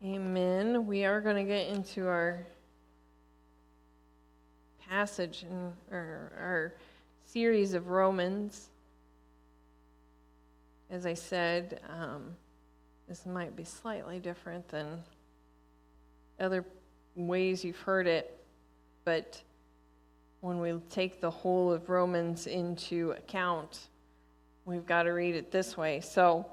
Amen. We are going to get into our passage in our series of Romans. As I said, this might be slightly different than other ways you've heard it, but when we take the whole of Romans into account, we've got to read it this way. So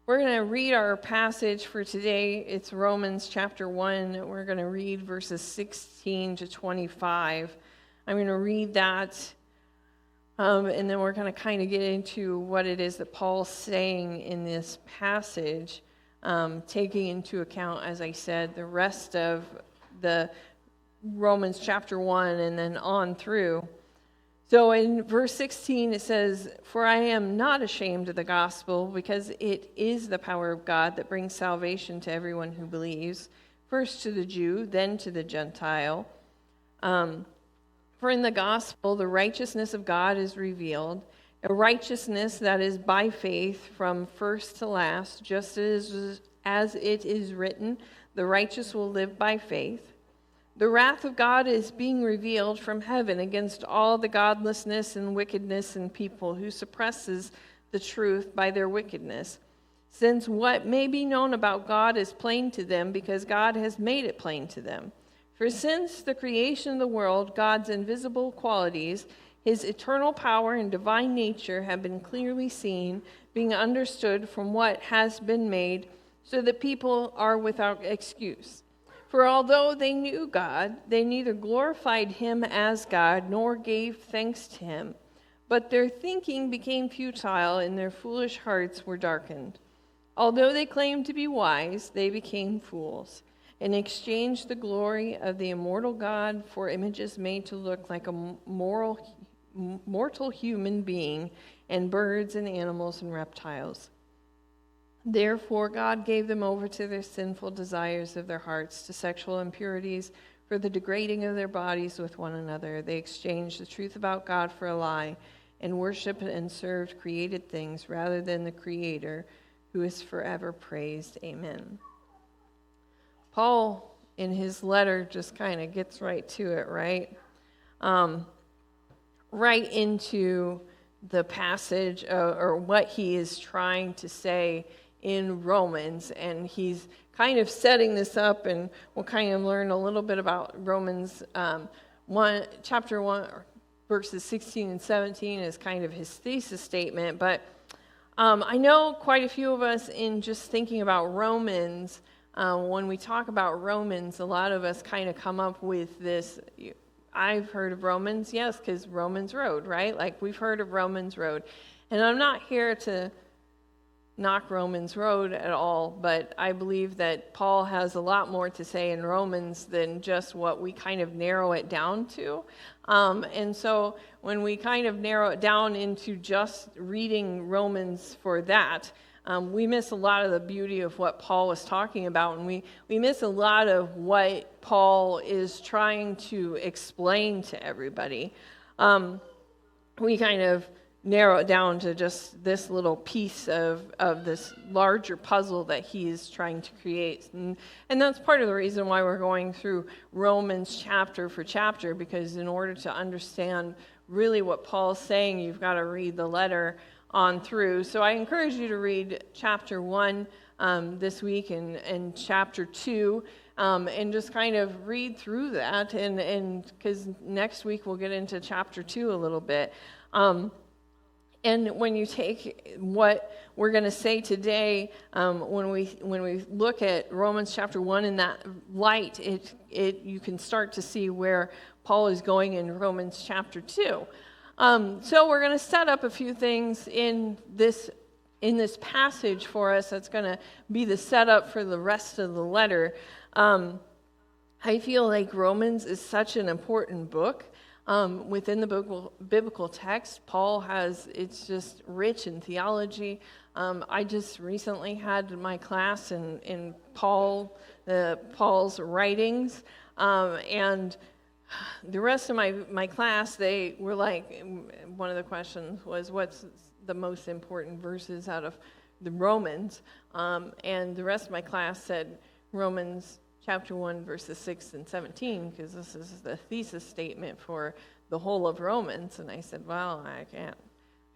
we're going to read our passage for today. It's Romans chapter 1. We're going to read verses 16 to 25. I'm going to read that, and then we're going to kind of get into what it is that Paul's saying in this passage, taking into account, as I said, the rest of the Romans chapter 1 and then on through. So in verse 16 it says, "For I am not ashamed of the gospel, because it is the power of God that brings salvation to everyone who believes, first to the Jew, then to the Gentile. For in the gospel the righteousness of God is revealed, a righteousness that is by faith from first to last, just as it is written, the righteous will live by faith. The wrath of God is being revealed from heaven against all the godlessness and wickedness in people who suppresses the truth by their wickedness, since what may be known about God is plain to them because God has made it plain to them. For since the creation of the world, God's invisible qualities, his eternal power and divine nature have been clearly seen, being understood from what has been made, so that people are without excuse. For although they knew God, they neither glorified him as God nor gave thanks to him. But their thinking became futile and their foolish hearts were darkened. Although they claimed to be wise, they became fools and exchanged the glory of the immortal God for images made to look like a mortal human being and birds and animals and reptiles. Therefore, God gave them over to their sinful desires of their hearts, to sexual impurities, for the degrading of their bodies with one another. They exchanged the truth about God for a lie, and worshiped and served created things rather than the Creator, who is forever praised. Amen." Paul, in his letter, just kind of gets right to it, right? Right into the passage or what he is trying to say in Romans, and he's kind of setting this up, and we'll kind of learn a little bit about Romans 1, chapter 1, verses 16 and 17 is kind of his thesis statement, but I know quite a few of us, in just thinking about Romans, when we talk about Romans, a lot of us kind of come up with this, I've heard of Romans, yes, because Romans Road, right? Like, we've heard of Romans Road, and I'm not here to knock Romans Road at all, but I believe that Paul has a lot more to say in Romans than just what we kind of narrow it down to. And so when we kind of narrow it down into just reading Romans for that, we miss a lot of the beauty of what Paul was talking about, and we miss a lot of what Paul is trying to explain to everybody. We kind of narrow it down to just this little piece of this larger puzzle that he's trying to create. And that's part of the reason why we're going through Romans chapter for chapter, because in order to understand really what Paul's saying, you've got to read the letter on through. So I encourage you to read chapter 1 this week and chapter 2, and just kind of read through that, and because next week we'll get into chapter 2 a little bit. And when you take what we're going to say today, when we look at Romans chapter 1 in that light, you can start to see where Paul is going in Romans chapter 2. So we're going to set up a few things in this passage for us that's going to be the setup for the rest of the letter. I feel like Romans is such an important book. Within the biblical text, it's just rich in theology. I just recently had my class in Paul's writings, and the rest of my class, they were like, one of the questions was, what's the most important verses out of the Romans, and the rest of my class said Romans chapter 1, verses 6 and 17, because this is the thesis statement for the whole of Romans. And I said, well, I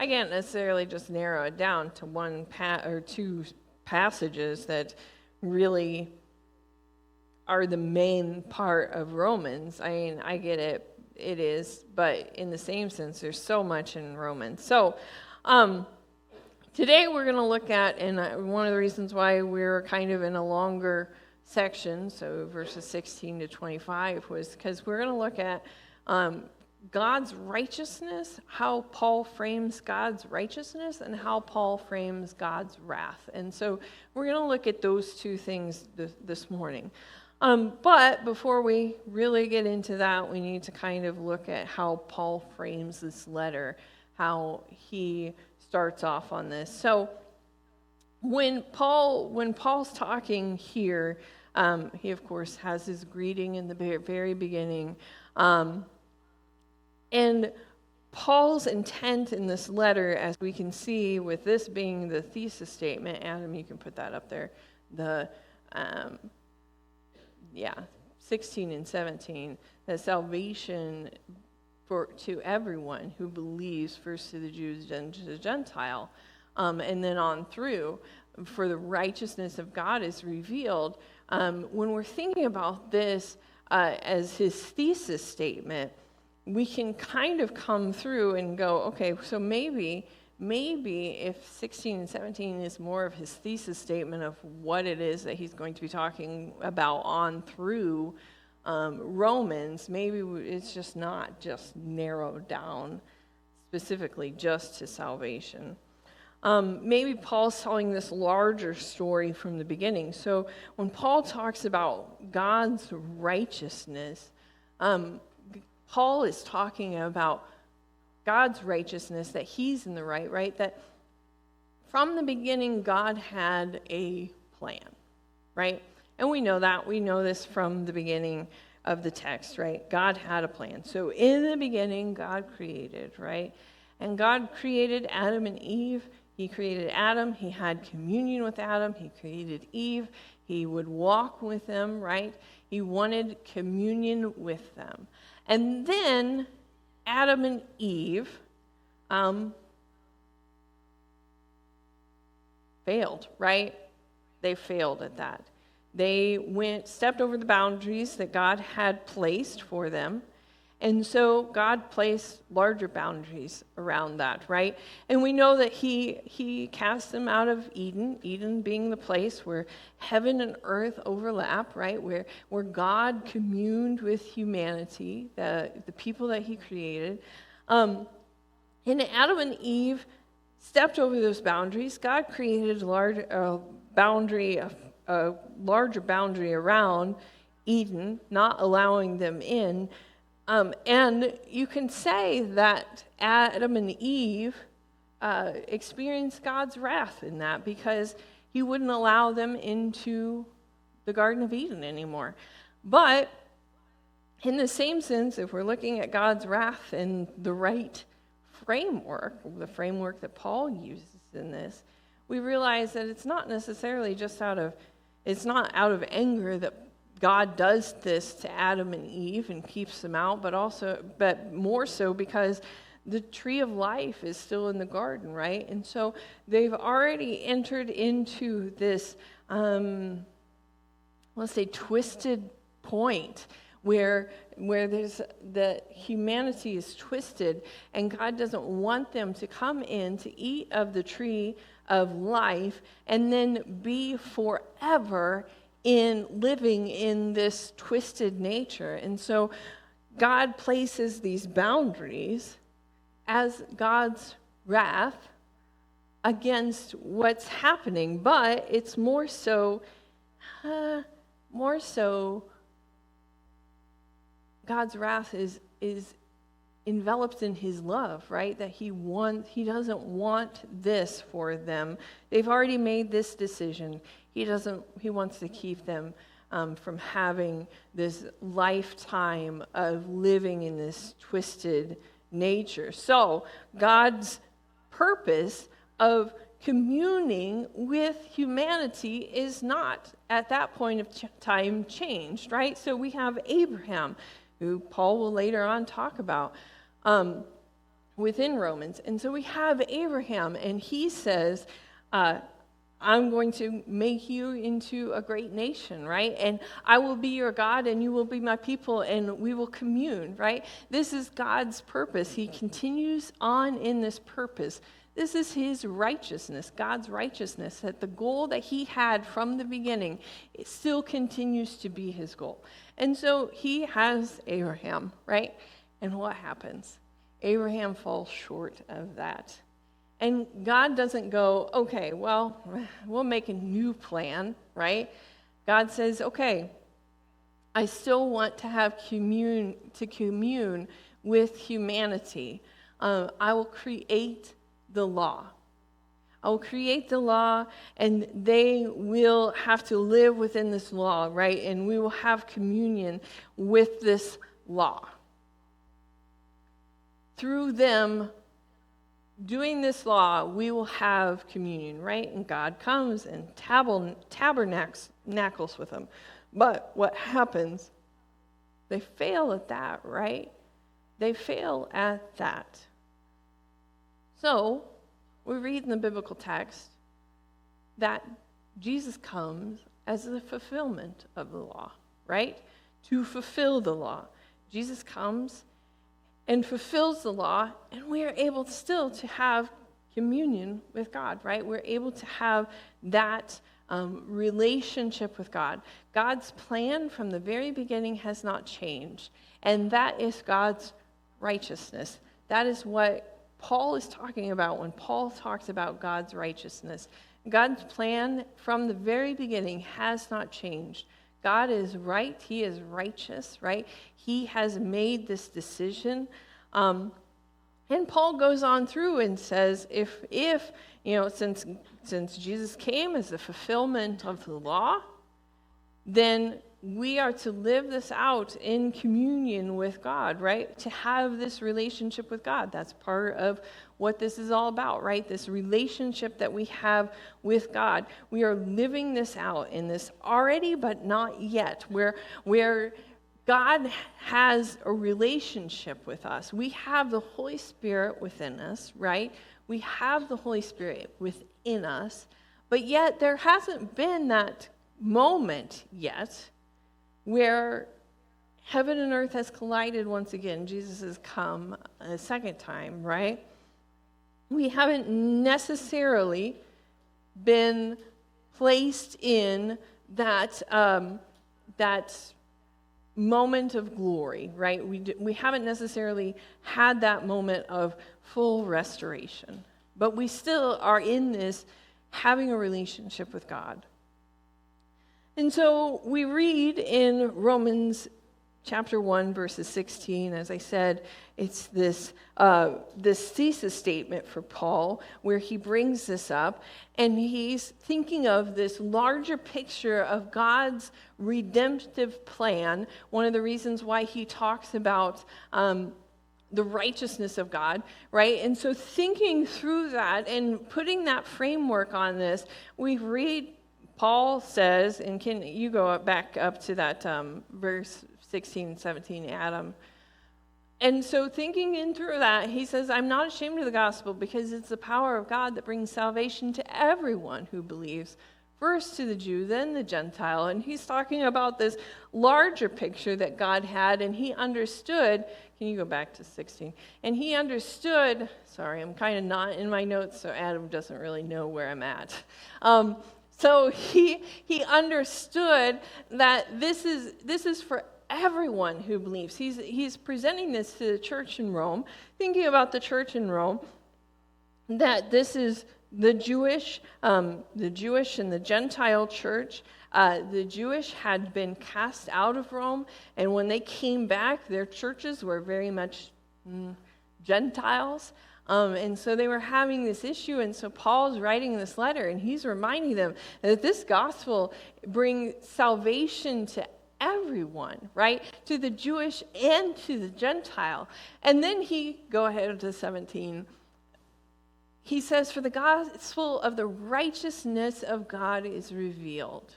can't necessarily just narrow it down to one or two passages that really are the main part of Romans. I mean, I get it is, but in the same sense, there's so much in Romans. So today we're going to look at, and one of the reasons why we're kind of in a longer section, so verses 16 to 25, was because we're going to look at God's righteousness, how Paul frames God's righteousness, and how Paul frames God's wrath. And so we're going to look at those two things this morning. But before we really get into that, we need to kind of look at how Paul frames this letter, how he starts off on this. So when Paul's talking here, he of course has his greeting in the very beginning. And Paul's intent in this letter, as we can see with this being the thesis statement, Adam, you can put that up there, 16 and 17, that salvation to everyone who believes, first to the Jews, then to the Gentile, and then on through, for the righteousness of God is revealed. When we're thinking about this as his thesis statement, we can kind of come through and go, okay, so maybe if 16 and 17 is more of his thesis statement of what it is that he's going to be talking about on through Romans, maybe it's just not just narrowed down specifically just to salvation. Maybe Paul's telling this larger story from the beginning. So when Paul talks about God's righteousness, Paul is talking about God's righteousness, that he's in the right? That from the beginning, God had a plan, right? And we know that. We know this from the beginning of the text, right? God had a plan. So in the beginning, God created, right? And God created Adam and Eve. He created Adam. He had communion with Adam. He created Eve. He would walk with them, right? He wanted communion with them. And then Adam and Eve failed, right? They failed at that. They stepped over the boundaries that God had placed for them. And so God placed larger boundaries around that, right? And we know that he cast them out of Eden, Eden being the place where heaven and earth overlap, right? Where God communed with humanity, the people that he created. And Adam and Eve stepped over those boundaries. God created a larger boundary around Eden, not allowing them in. And you can say that Adam and Eve experienced God's wrath in that because he wouldn't allow them into the Garden of Eden anymore. But in the same sense, if we're looking at God's wrath in the right framework, the framework that Paul uses in this, we realize that it's not necessarily just out of anger that God does this to Adam and Eve and keeps them out, but more so because the tree of life is still in the garden, right? And so they've already entered into this, let's say, twisted point where there's the humanity is twisted, and God doesn't want them to come in to eat of the tree of life and then be forever in living in this twisted nature. And so God places these boundaries as God's wrath against what's happening, but it's more so God's wrath is enveloped in his love, right? That he doesn't want this for them. They've already made this decision. He wants to keep them from having this lifetime of living in this twisted nature. So God's purpose of communing with humanity is not, at that point of time, changed, right? So we have Abraham, who Paul will later on talk about within Romans. And so we have Abraham, and he says, I'm going to make you into a great nation, right? And I will be your God, and you will be my people, and we will commune, right? This is God's purpose. He continues on in this purpose. This is his righteousness, God's righteousness, that the goal that he had from the beginning, it still continues to be his goal. And so he has Abraham, right? And what happens? Abraham falls short of that. And God doesn't go, okay, well, we'll make a new plan, right? God says, okay, I still want to have commune with humanity. I will create the law. I will create the law, and they will have to live within this law, right? And we will have communion with this law. Through them doing this law, we will have communion, right? And God comes and tabernacles with them. But what happens? They fail at that, right? They fail at that. So, we read in the biblical text that Jesus comes as the fulfillment of the law, right? To fulfill the law. Jesus comes and fulfills the law, and we are able still to have communion with God, right? We're able to have that relationship with God. God's plan from the very beginning has not changed, and that is God's righteousness. That is what Paul is talking about when Paul talks about God's righteousness. God's plan from the very beginning has not changed. God is right. He is righteous, right? He has made this decision. And Paul goes on through and says, if since Jesus came as the fulfillment of the law, then we are to live this out in communion with God, right? To have this relationship with God. That's part of what this is all about, right? This relationship that we have with God. We are living this out in this already but not yet, where God has a relationship with us. We have the Holy Spirit within us, right? We have the Holy Spirit within us, but yet there hasn't been that moment yet where heaven and earth has collided once again. Jesus has come a second time, right? We haven't necessarily been placed in that moment of glory, right? We haven't necessarily had that moment of full restoration, but we still are in this having a relationship with God. And so we read in Romans chapter 1, verses 16, as I said, it's this thesis statement for Paul where he brings this up, and he's thinking of this larger picture of God's redemptive plan. One of the reasons why he talks about the righteousness of God, right? And so thinking through that and putting that framework on this, we read Paul says, and can you go back up to that verse 16 and 17, Adam? And so thinking in through that, he says, I'm not ashamed of the gospel because it's the power of God that brings salvation to everyone who believes, first to the Jew, then the Gentile. And he's talking about this larger picture that God had, and he understood. Can you go back to 16? And he understood, sorry, I'm kind of not in my notes, so Adam doesn't really know where I'm at. So he understood that this is for everyone who believes. He's presenting this to the church in Rome, thinking about the church in Rome, that this is the Jewish and the Gentile church. The Jewish had been cast out of Rome, and when they came back, their churches were very much Gentiles. And so they were having this issue, and so Paul's writing this letter, and he's reminding them that this gospel brings salvation to everyone, right? To the Jewish and to the Gentile. And then go ahead to 17. he says, for the gospel of the righteousness of God is revealed.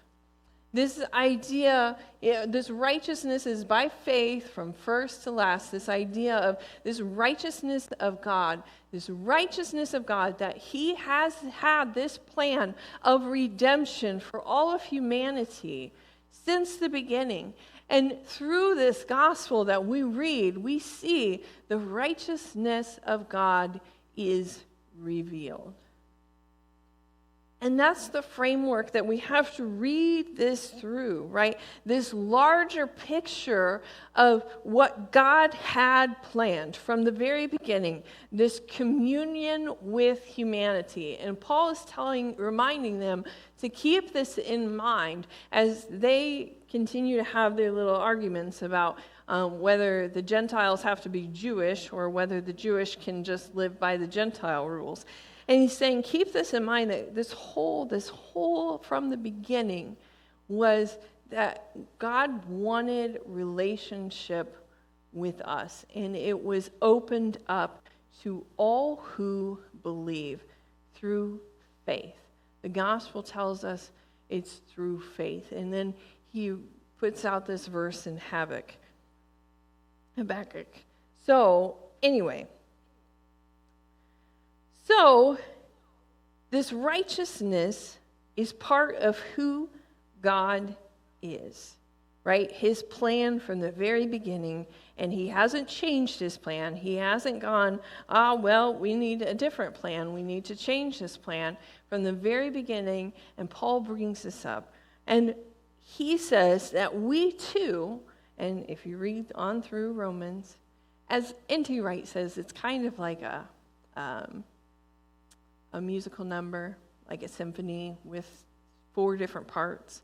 This idea, this righteousness is by faith from first to last. This idea of this righteousness of God that he has had this plan of redemption for all of humanity since the beginning. And through this gospel that we read, we see the righteousness of God is revealed. And that's the framework that we have to read this through, right? This larger picture of what God had planned from the very beginning, this communion with humanity. And Paul is reminding them to keep this in mind as they continue to have their little arguments about whether the Gentiles have to be Jewish or whether the Jewish can just live by the Gentile rules. And he's saying, keep this in mind, that this whole from the beginning was that God wanted relationship with us. And it was opened up to all who believe through faith. The gospel tells us it's through faith. And then he puts out this verse in Habakkuk. So, anyway. So, this righteousness is part of who God is, right? His plan from the very beginning, and he hasn't changed his plan. He hasn't gone, we need a different plan. We need to change this plan from the very beginning, and Paul brings this up. And he says that we too, and if you read on through Romans, as N.T. Wright says, it's kind of like a musical number, like a symphony with 4 different parts.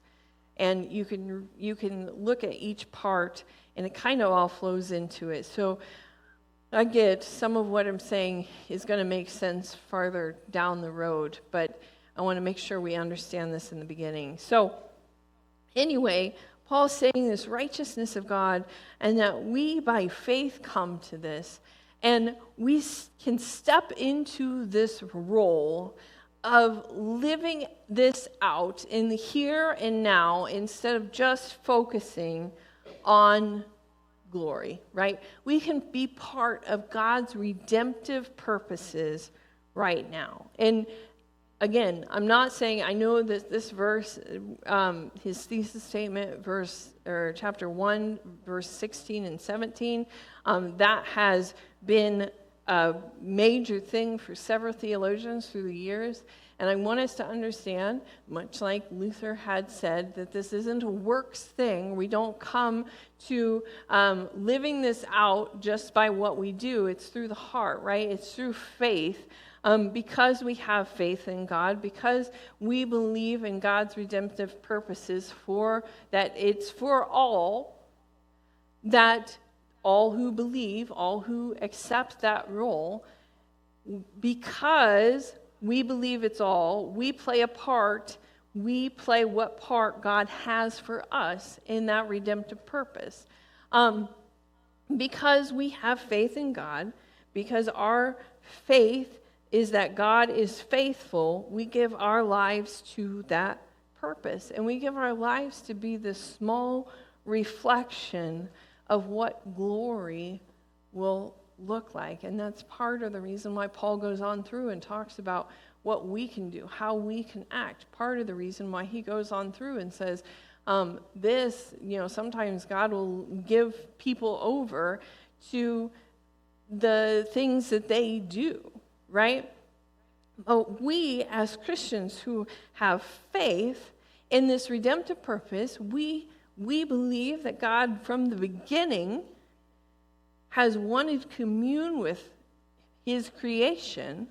And you can look at each part, and it kind of all flows into it. So I get some of what I'm saying is going to make sense farther down the road, but I want to make sure we understand this in the beginning. So anyway, Paul's saying this righteousness of God, and that we by faith come to this. And we can step into this role of living this out in the here and now instead of just focusing on glory, right? We can be part of God's redemptive purposes right now. And again, I'm not saying, I know that this verse, his thesis statement, chapter 1, verse 16 and 17, that has been a major thing for several theologians through the years. And I want us to understand, much like Luther had said, that this isn't a works thing. We don't come to living this out just by what we do. It's through the heart, right? It's through faith. Because we have faith in God, because we believe in God's redemptive purposes for that it's for all, that all who believe, all who accept that role, because we believe it's all, we play a part, we play what part God has for us in that redemptive purpose. Because we have faith in God, because our faith is that God is faithful, we give our lives to that purpose. And we give our lives to be this small reflection of what glory will look like. And that's part of the reason why Paul goes on through and talks about what we can do, how we can act. Part of the reason why he goes on through and says, sometimes God will give people over to the things that they do, right? But we, as Christians who have faith in this redemptive purpose, we believe that God from the beginning has wanted to commune with his creation,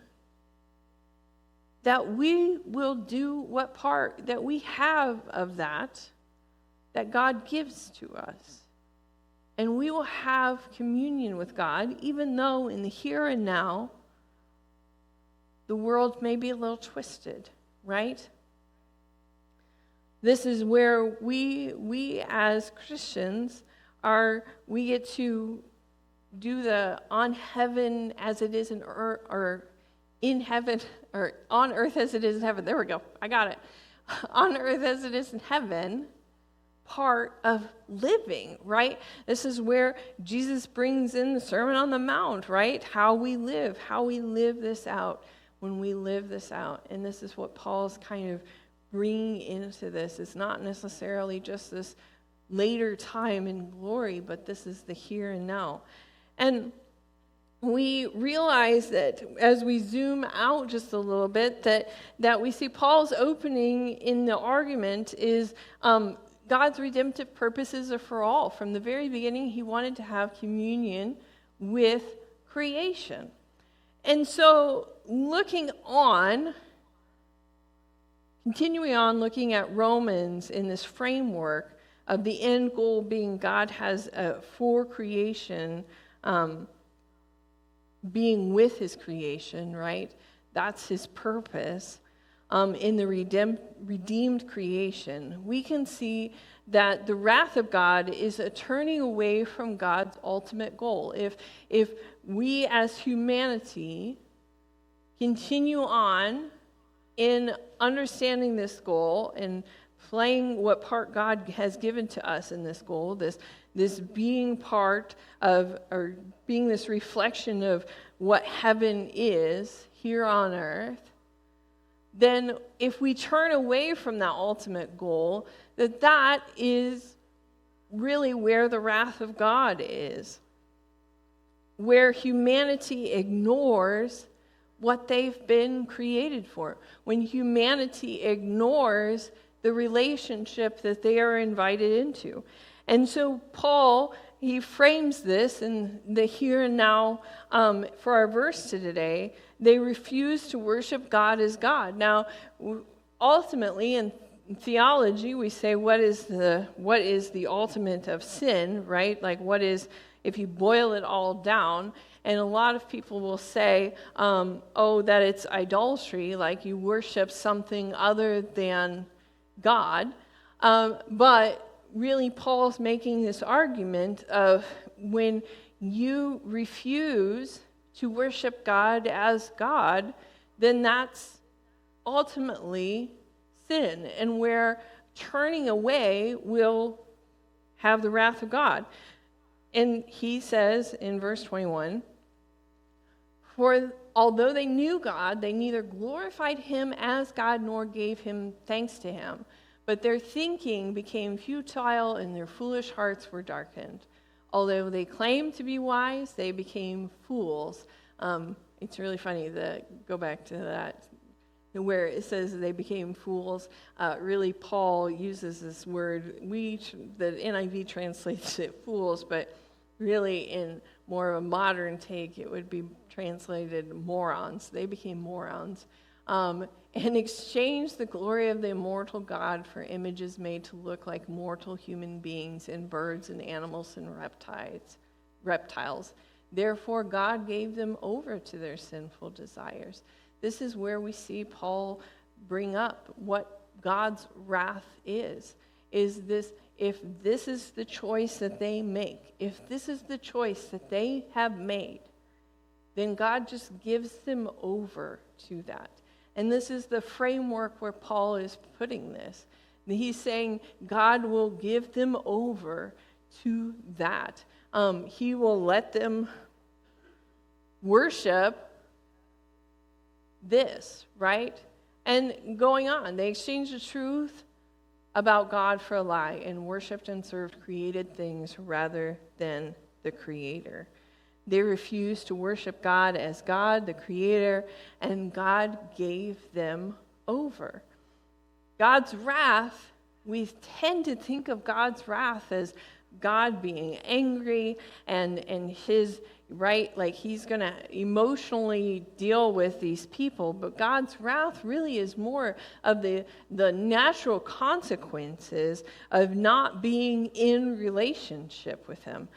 that we will do what part that we have of that God gives to us. And we will have communion with God, even though in the here and now, the world may be a little twisted, right? This is where we as Christians we get to do the on heaven as it is in earth, or in heaven, or on earth as it is in heaven. There we go. I got it. On earth as it is in heaven, part of living, right? This is where Jesus brings in the Sermon on the Mount, right? How we live this out when we live this out. And this is what Paul's kind of bringing into this. It's not necessarily just this later time in glory, but this is the here and now. And we realize that as we zoom out just a little bit, that we see Paul's opening in the argument is God's redemptive purposes are for all. From the very beginning, he wanted to have communion with creation. And so continuing on looking at Romans in this framework of the end goal being God has for creation, being with his creation, right? That's his purpose. In the redeemed creation, we can see that the wrath of God is a turning away from God's ultimate goal. If we as humanity continue on in understanding this goal and playing what part God has given to us in this goal, this being part of, or being this reflection of what heaven is here on earth, then if we turn away from that ultimate goal, that is really where the wrath of God is, where humanity ignores what they've been created for, when humanity ignores the relationship that they are invited into. And so Paul, he frames this in the here and now for our verse today. They refuse to worship God as God. Now, ultimately, in theology, we say, what is the ultimate of sin, right? Like, what is, if you boil it all down, and a lot of people will say, that it's idolatry, like you worship something other than God. But really, Paul's making this argument of when you refuse to worship God as God, then that's ultimately sin, and where turning away will have the wrath of God. And he says in verse 21, "For although they knew God, they neither glorified him as God nor gave him thanks to him. But their thinking became futile and their foolish hearts were darkened. Although they claimed to be wise, they became fools." It's really funny that go back to that where it says they became fools. Really, Paul uses this word. The NIV translates it fools, but really in more of a modern take, it would be translated morons. They became morons. And exchanged the glory of the immortal God for images made to look like mortal human beings and birds and animals and reptiles. Therefore, God gave them over to their sinful desires. This is where we see Paul bring up what God's wrath is this, if this is the choice that they make, if this is the choice that they have made, then God just gives them over to that. And this is the framework where Paul is putting this. He's saying God will give them over to that. He will let them worship this, right? And going on, they exchanged the truth about God for a lie and worshiped and served created things rather than the Creator. They refused to worship God as God, the Creator, and God gave them over. God's wrath, we tend to think of God's wrath as God being angry and his, right, like he's going to emotionally deal with these people. But God's wrath really is more of the natural consequences of not being in relationship with him.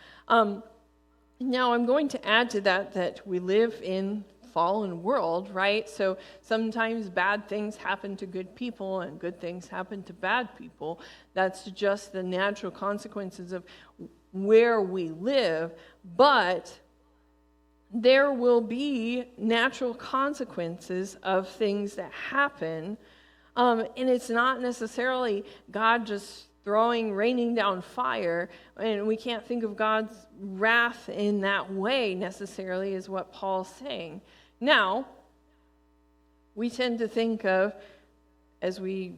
Now, I'm going to add to that we live in fallen world, right? So sometimes bad things happen to good people and good things happen to bad people. That's just the natural consequences of where we live. But there will be natural consequences of things that happen. And it's not necessarily God just raining down fire, and we can't think of God's wrath in that way necessarily, is what Paul's saying. Now, we tend to think of, as I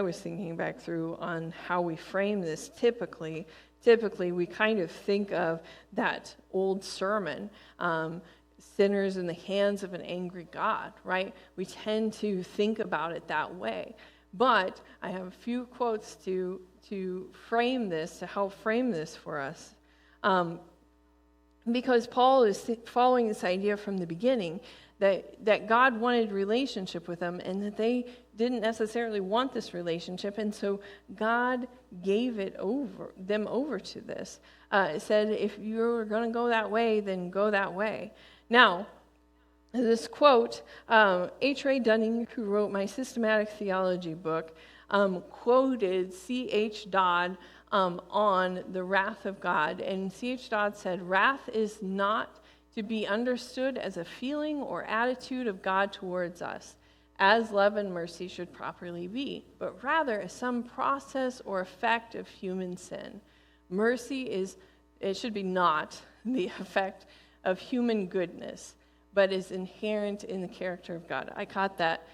was thinking back through on how we frame this typically we kind of think of that old sermon, sinners in the hands of an angry God, right? We tend to think about it that way. But I have a few quotes to help frame this for us. Because Paul is following this idea from the beginning that God wanted relationship with them, and that they didn't necessarily want this relationship, and so God gave them over to this. It said, if you're going to go that way, then go that way. Now, this quote, H. Ray Dunning, who wrote my systematic theology book, quoted C.H. Dodd on the wrath of God. And C.H. Dodd said, "Wrath is not to be understood as a feeling or attitude of God towards us, as love and mercy should properly be, but rather as some process or effect of human sin. Mercy should be not the effect of human goodness, but is inherent in the character of God." I caught that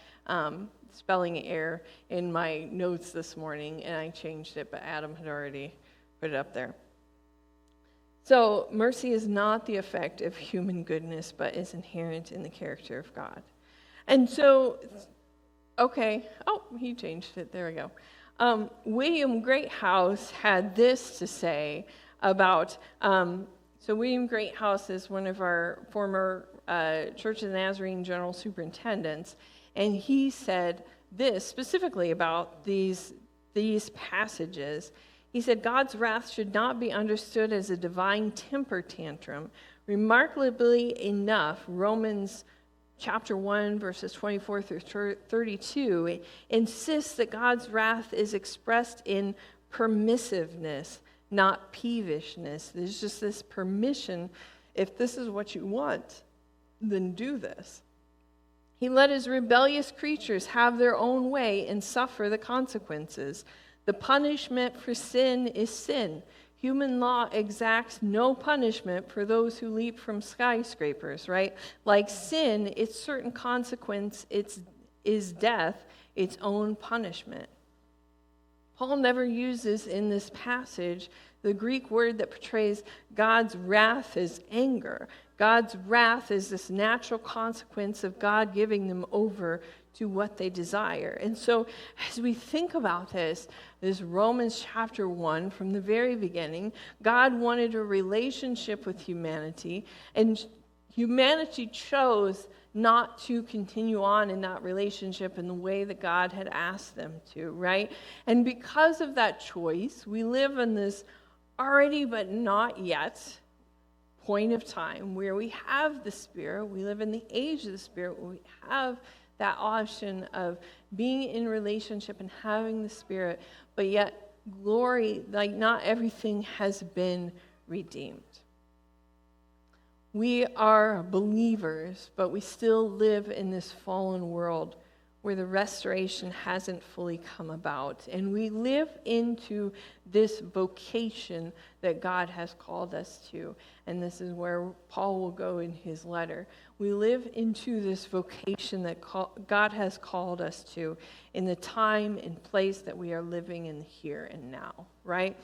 spelling error in my notes this morning, and I changed it, but Adam had already put it up there. So, mercy is not the effect of human goodness, but is inherent in the character of God. And so, okay, he changed it, there we go. William Greathouse had this to say about, so William Greathouse is one of our former Church of the Nazarene general superintendents, and he said this specifically about these passages. He said, "God's wrath should not be understood as a divine temper tantrum. Remarkably enough, Romans chapter 1, verses 24 through 32 insists that God's wrath is expressed in permissiveness, not peevishness. There's just this permission. If this is what you want, then do this. He let his rebellious creatures have their own way and suffer the consequences. The punishment for sin is sin. Human law exacts no punishment for those who leap from skyscrapers, right? Like sin, its certain consequence is death, its own punishment." Paul never uses in this passage the Greek word that portrays God's wrath as anger. God's wrath is this natural consequence of God giving them over to what they desire. And so as we think about this Romans chapter 1, from the very beginning, God wanted a relationship with humanity, and humanity chose not to continue on in that relationship in the way that God had asked them to, right? And because of that choice, we live in this already but not yet point of time where we have the Spirit. We live in the age of the Spirit where we have that option of being in relationship and having the Spirit, but yet glory, like not everything has been redeemed. We are believers, but we still live in this fallen world where the restoration hasn't fully come about. And we live into this vocation that God has called us to. And this is where Paul will go in his letter. We live into this vocation that God has called us to in the time and place that we are living in here and now, right?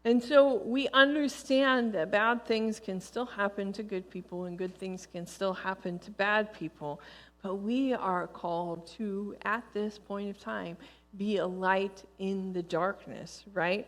And so we understand that bad things can still happen to good people and good things can still happen to bad people. But we are called to, at this point of time, be a light in the darkness, right?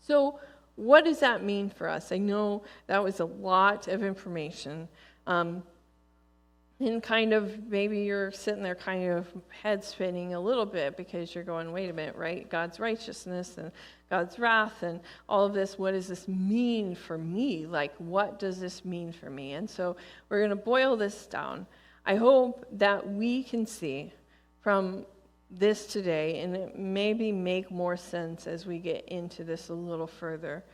So what does that mean for us? I know that was a lot of information. And kind of, maybe you're sitting there kind of head spinning a little bit because you're going, wait a minute, right? God's righteousness and God's wrath and all of this, what does this mean for me? Like, what does this mean for me? And so we're going to boil this down. I hope that we can see from this today, and it maybe make more sense as we get into this a little further,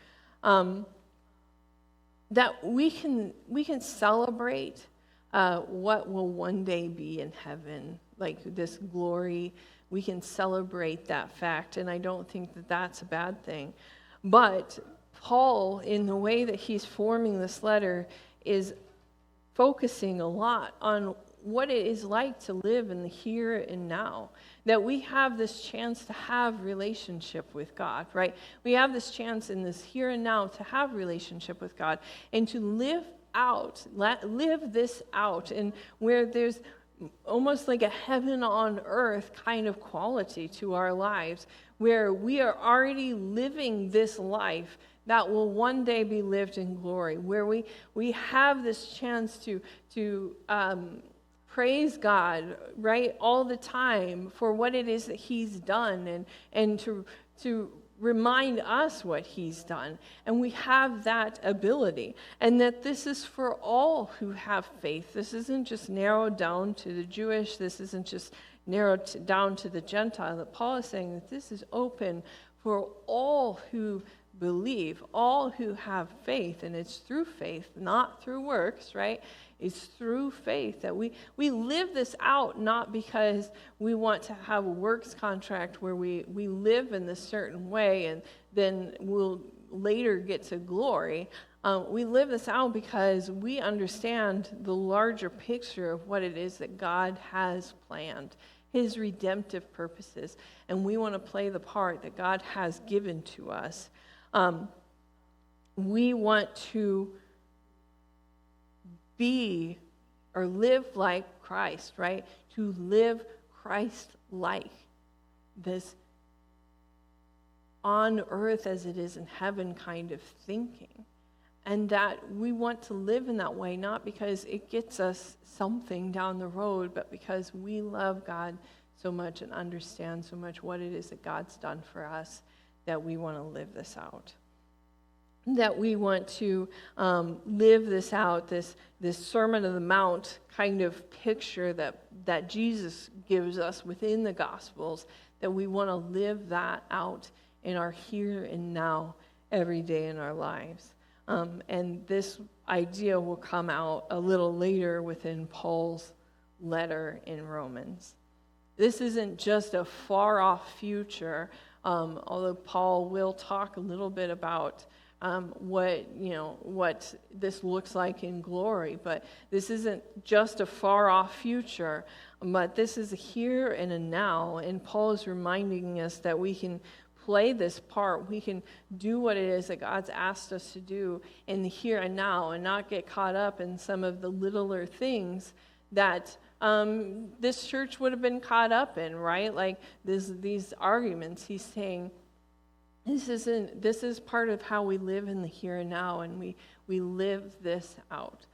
that we can celebrate what will one day be in heaven, like this glory. We can celebrate that fact, and I don't think that that's a bad thing. But Paul, in the way that he's forming this letter, is focusing a lot on what it is like to live in the here and now, that we have this chance to have relationship with God, right? We have this chance in this here and now to have relationship with God and to live this out, and where there's almost like a heaven on earth kind of quality to our lives, where we are already living this life that will one day be lived in glory, where we have this chance to praise God, right, all the time for what it is that he's done, and to remind us what he's done. And we have that ability, and that this is for all who have faith. This isn't just narrowed down to the Jewish, this isn't just narrowed down to the Gentile. That Paul is saying that this is open for all who believe, all who have faith, and it's through faith, not through works, right? It's through faith that we live this out, not because we want to have a works contract where we live in this certain way and then we'll later get to glory. We live this out because we understand the larger picture of what it is that God has planned, his redemptive purposes, and we want to play the part that God has given to us. We want to be or live like Christ, right? To live Christ-like. This on earth as it is in heaven kind of thinking. And that we want to live in that way, not because it gets us something down the road, but because we love God so much and understand so much what it is that God's done for us, that we want to live this out. That we want to live this out, this Sermon on the Mount kind of picture that Jesus gives us within the Gospels, that we want to live that out in our here and now every day in our lives. And this idea will come out a little later within Paul's letter in Romans. This isn't just a far-off future, although Paul will talk a little bit about what this looks like in glory. But this isn't just a far-off future, but this is a here and a now. And Paul is reminding us that we can play this part. We can do what it is that God's asked us to do in the here and now, and not get caught up in some of the littler things that this church would have been caught up in, right? Like these arguments. He's saying, this is part of how we live in the here and now, and we live this out.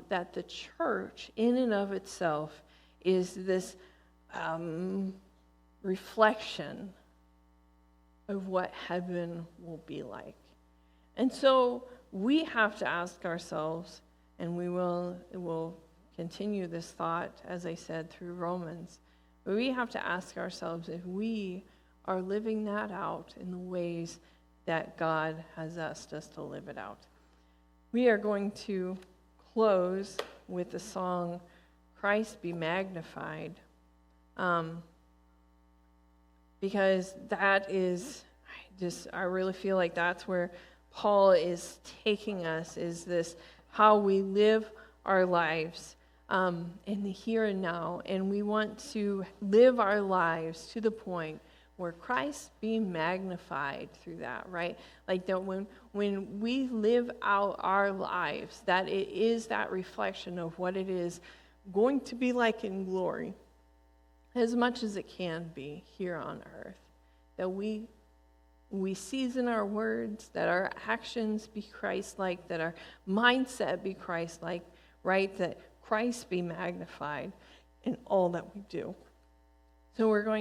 That the church, in and of itself, is this reflection of what heaven will be like. And so we have to ask ourselves, and we will continue this thought, as I said, through Romans, but we have to ask ourselves if we are living that out in the ways that God has asked us to live it out. We are going to close with the song, Christ Be Magnified, because that is, I really feel like that's where Paul is taking us, is this, how we live our lives in the here and now, and we want to live our lives to the point where Christ be magnified through that, right? Like that when we live out our lives, that it is that reflection of what it is going to be like in glory, as much as it can be here on earth. That we season our words, that our actions be Christ-like, that our mindset be Christ-like, right? That Christ be magnified in all that we do. So we're going